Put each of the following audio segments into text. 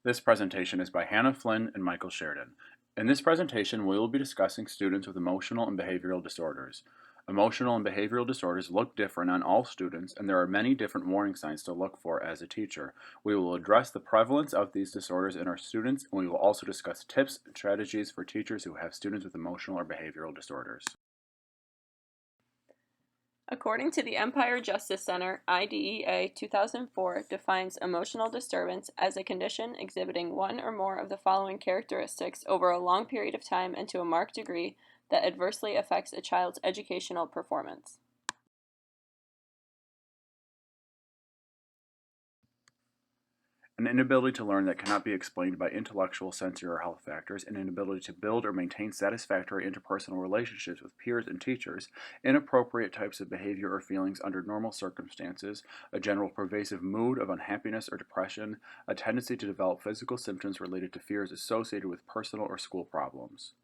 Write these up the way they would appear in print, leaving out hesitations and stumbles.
This presentation is by Hannah Flynn and Michael Sheridan. In this presentation, we will be discussing students with emotional and behavioral disorders. Emotional and behavioral disorders look different on all students, and there are many different warning signs to look for as a teacher. We will address the prevalence of these disorders in our students, and we will also discuss tips and strategies for teachers who have students with emotional or behavioral disorders. According to the Empire Justice Center, IDEA 2004 defines emotional disturbance as a condition exhibiting one or more of the following characteristics over a long period of time and to a marked degree that adversely affects a child's educational performance. An inability to learn that cannot be explained by intellectual, sensory, or health factors, an inability to build or maintain satisfactory interpersonal relationships with peers and teachers, inappropriate types of behavior or feelings under normal circumstances, a general pervasive mood of unhappiness or depression, a tendency to develop physical symptoms related to fears associated with personal or school problems.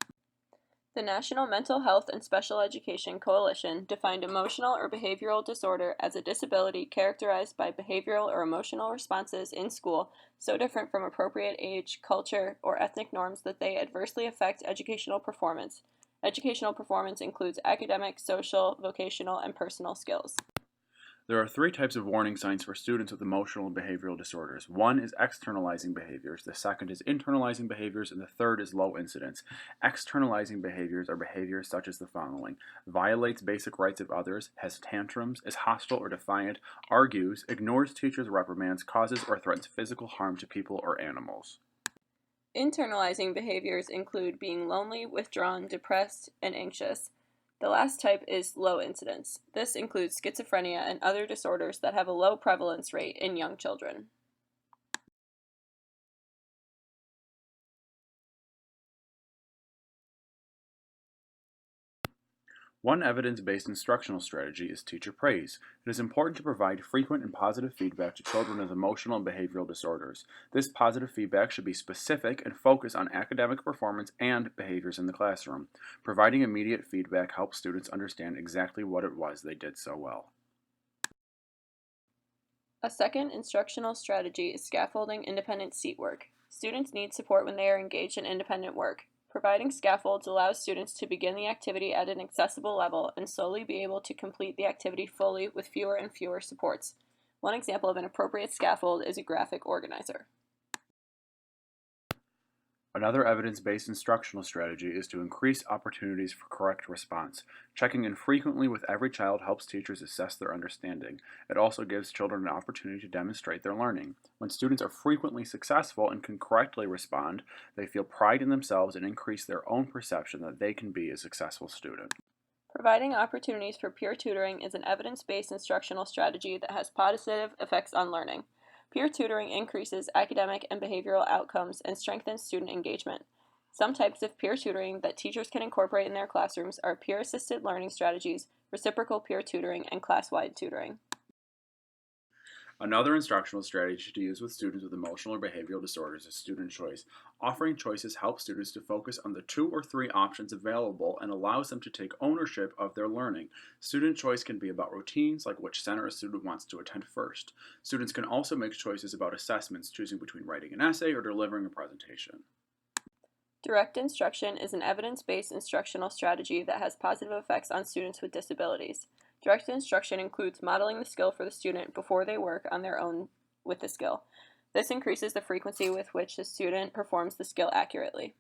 The National Mental Health and Special Education Coalition defined emotional or behavioral disorder as a disability characterized by behavioral or emotional responses in school so different from appropriate age, culture, or ethnic norms that they adversely affect educational performance. Educational performance includes academic, social, vocational, and personal skills. There are three types of warning signs for students with emotional and behavioral disorders. One is externalizing behaviors, the second is internalizing behaviors, and the third is low incidence. Externalizing behaviors are behaviors such as the following: violates basic rights of others, has tantrums, is hostile or defiant, argues, ignores teachers' reprimands, causes or threatens physical harm to people or animals. Internalizing behaviors include being lonely, withdrawn, depressed, and anxious. The last type is low incidence. This includes schizophrenia and other disorders that have a low prevalence rate in young children. One evidence-based instructional strategy is teacher praise. It is important to provide frequent and positive feedback to children with emotional and behavioral disorders. This positive feedback should be specific and focus on academic performance and behaviors in the classroom. Providing immediate feedback helps students understand exactly what it was they did so well. A second instructional strategy is scaffolding independent seat work. Students need support when they are engaged in independent work. Providing scaffolds allows students to begin the activity at an accessible level and slowly be able to complete the activity fully with fewer and fewer supports. One example of an appropriate scaffold is a graphic organizer. Another evidence-based instructional strategy is to increase opportunities for correct response. Checking in frequently with every child helps teachers assess their understanding. It also gives children an opportunity to demonstrate their learning. When students are frequently successful and can correctly respond, they feel pride in themselves and increase their own perception that they can be a successful student. Providing opportunities for peer tutoring is an evidence-based instructional strategy that has positive effects on learning. Peer tutoring increases academic and behavioral outcomes and strengthens student engagement. Some types of peer tutoring that teachers can incorporate in their classrooms are peer-assisted learning strategies, reciprocal peer tutoring, and class-wide tutoring. Another instructional strategy to use with students with emotional or behavioral disorders is student choice. Offering choices helps students to focus on the two or three options available and allows them to take ownership of their learning. Student choice can be about routines, like which center a student wants to attend first. Students can also make choices about assessments, choosing between writing an essay or delivering a presentation. Direct instruction is an evidence-based instructional strategy that has positive effects on students with disabilities. Direct instruction includes modeling the skill for the student before they work on their own with the skill. This increases the frequency with which the student performs the skill accurately.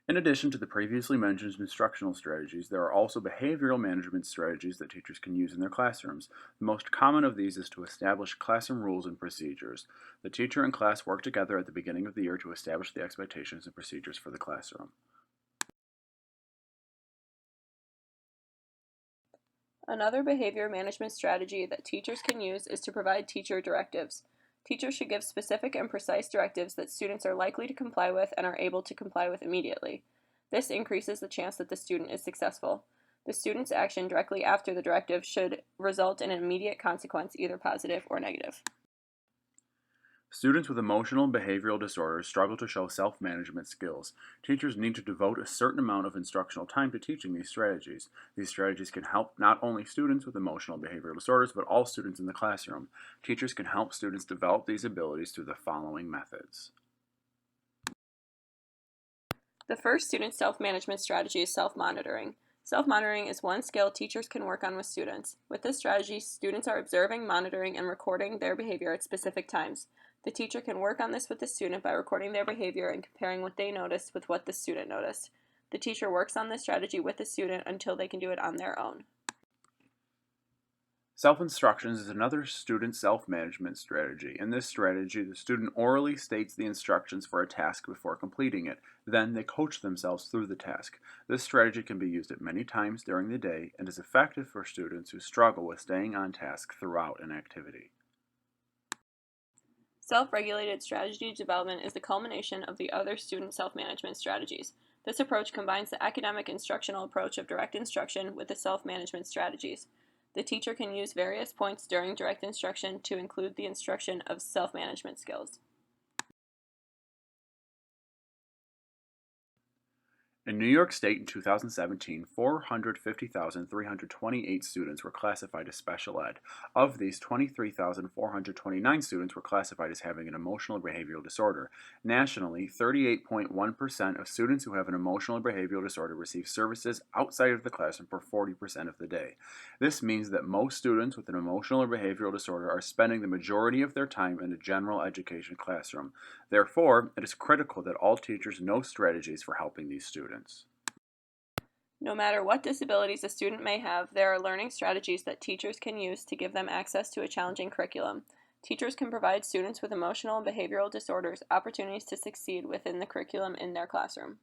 In addition to the previously mentioned instructional strategies, there are also behavioral management strategies that teachers can use in their classrooms. The most common of these is to establish classroom rules and procedures. The teacher and class work together at the beginning of the year to establish the expectations and procedures for the classroom. Another behavior management strategy that teachers can use is to provide teacher directives. Teachers should give specific and precise directives that students are likely to comply with and are able to comply with immediately. This increases the chance that the student is successful. The student's action directly after the directive should result in an immediate consequence, either positive or negative. Students with emotional and behavioral disorders struggle to show self management skills. Teachers need to devote a certain amount of instructional time to teaching these strategies. These strategies can help not only students with emotional and behavioral disorders, but all students in the classroom. Teachers can help students develop these abilities through the following methods. The first student self-management strategy is self-monitoring. Self-monitoring is one skill teachers can work on with students. With this strategy, students are observing, monitoring, and recording their behavior at specific times. The teacher can work on this with the student by recording their behavior and comparing what they noticed with what the student noticed. The teacher works on this strategy with the student until they can do it on their own. Self-instructions is another student self-management strategy. In this strategy, the student orally states the instructions for a task before completing it. Then they coach themselves through the task. This strategy can be used at many times during the day and is effective for students who struggle with staying on task throughout an activity. Self-regulated strategy development is the culmination of the other student self-management strategies. This approach combines the academic instructional approach of direct instruction with the self-management strategies. The teacher can use various points during direct instruction to include the instruction of self-management skills. In New York State in 2017, 450,328 students were classified as special ed. Of these, 23,429 students were classified as having an emotional or behavioral disorder. Nationally, 38.1% of students who have an emotional or behavioral disorder receive services outside of the classroom for 40% of the day. This means that most students with an emotional or behavioral disorder are spending the majority of their time in a general education classroom. Therefore, it is critical that all teachers know strategies for helping these students. No matter what disabilities a student may have, there are learning strategies that teachers can use to give them access to a challenging curriculum. Teachers can provide students with emotional and behavioral disorders opportunities to succeed within the curriculum in their classroom.